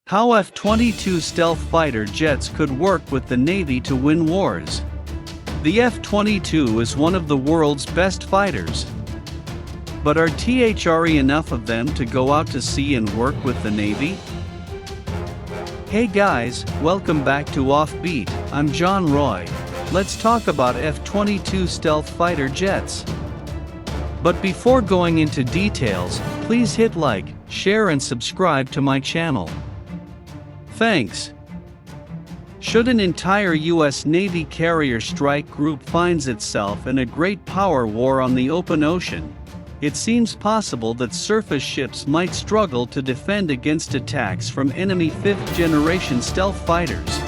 How F-22 stealth fighter jets could work with the Navy to win wars. The F-22 is one of the world's best fighters. But are there enough of them to go out to sea and work with the Navy? Hey guys, welcome back to Offbeat. I'm John Roy. Let's talk about F-22 stealth fighter jets. But before going into details, please hit like, share and subscribe to my channel. Thanks. Should an entire US Navy carrier strike group finds itself in a great power war on the open ocean, it seems possible that surface ships might struggle to defend against attacks from enemy 5th-generation stealth fighters.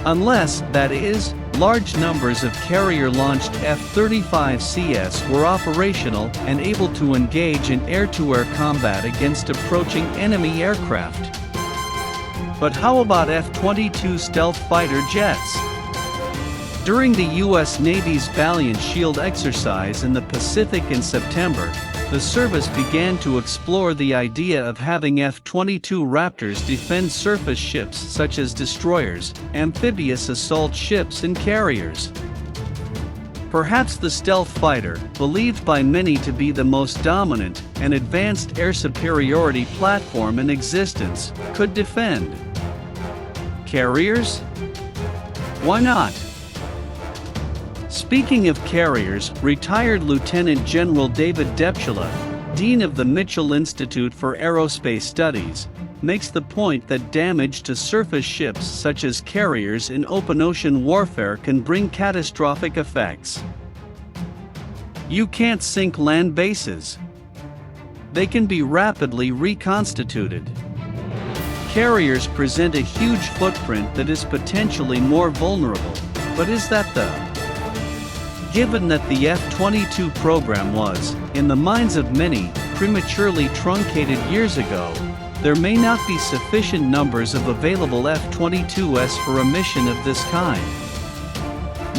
Unless, that is, large numbers of carrier-launched F-35Cs were operational and able to engage in air-to-air combat against approaching enemy aircraft. But how about F-22 stealth fighter jets? During the US Navy's Valiant Shield exercise in the Pacific in September, the service began to explore the idea of having F-22 Raptors defend surface ships such as destroyers, amphibious assault ships and carriers. Perhaps the stealth fighter, believed by many to be the most dominant and advanced air superiority platform in existence, could defend. Carriers? Why not? Speaking of carriers, retired Lieutenant General David Depchula, Dean of the Mitchell Institute for Aerospace Studies, makes the point that damage to surface ships such as carriers in open ocean warfare can bring catastrophic effects. You can't sink land bases. They can be rapidly reconstituted. Carriers present a huge footprint that is potentially more vulnerable, but is that the? Given that the F-22 program was, in the minds of many, prematurely truncated years ago, there may not be sufficient numbers of available F-22s for a mission of this kind.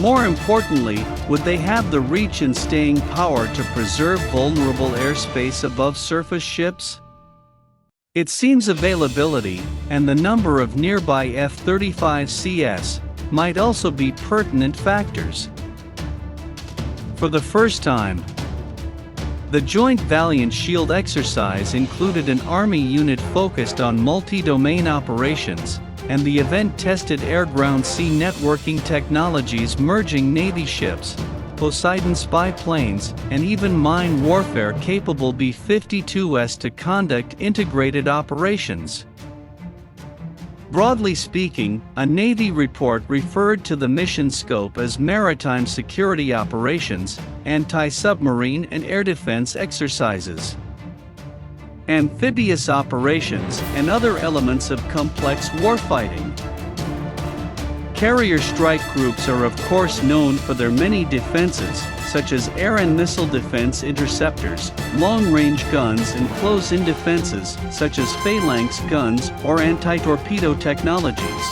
More importantly, would they have the reach and staying power to preserve vulnerable airspace above surface ships? It seems availability, and the number of nearby F-35Cs, might also be pertinent factors. For the first time, the Joint Valiant Shield exercise included an Army unit focused on multi-domain operations, and the event tested air-ground-sea networking technologies merging Navy ships, Poseidon spy planes, and even mine warfare-capable B-52s to conduct integrated operations. Broadly speaking, a Navy report referred to the mission scope as maritime security operations, anti-submarine and air defense exercises, amphibious operations, and other elements of complex warfighting. Carrier strike groups are of course known for their many defenses, such as air and missile defense interceptors, long-range guns and close-in defenses, such as phalanx guns or anti-torpedo technologies.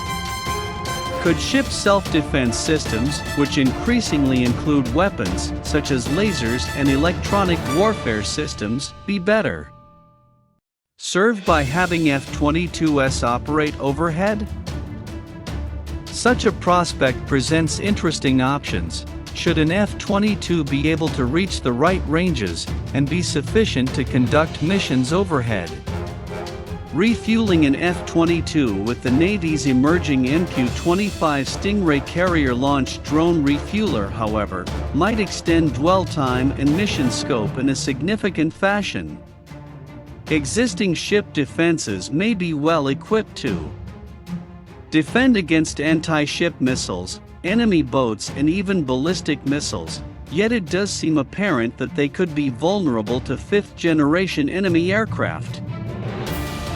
Could ship self-defense systems, which increasingly include weapons, such as lasers and electronic warfare systems, be better served by having F-22s operate overhead? Such a prospect presents interesting options. Should an F-22 be able to reach the right ranges and be sufficient to conduct missions overhead? Refueling an F-22 with the Navy's emerging MQ-25 Stingray carrier-launched drone refueler, however, might extend dwell time and mission scope in a significant fashion. Existing ship defenses may be well equipped to defend against anti-ship missiles, enemy boats and even ballistic missiles, yet it does seem apparent that they could be vulnerable to 5th-generation enemy aircraft.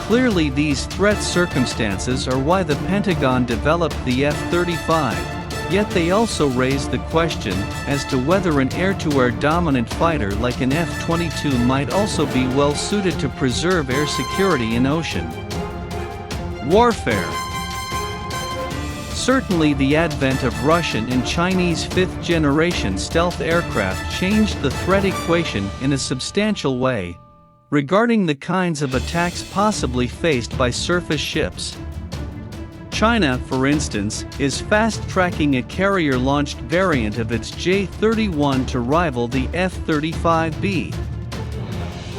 Clearly these threat circumstances are why the Pentagon developed the F-35, yet they also raise the question as to whether an air-to-air dominant fighter like an F-22 might also be well suited to preserve air security in ocean warfare. Certainly the advent of Russian and Chinese 5th-generation stealth aircraft changed the threat equation in a substantial way, Regarding the kinds of attacks possibly faced by surface ships, China, for instance, is fast-tracking a carrier-launched variant of its J-31 to rival the F-35B.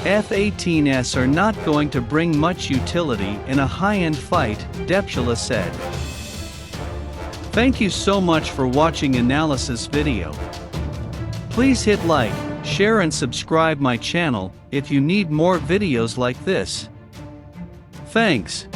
F-18s are not going to bring much utility in a high-end fight, Depchula said. Thank you so much for watching analysis video. Please hit like, share and subscribe my channel if you need more videos like this. Thanks.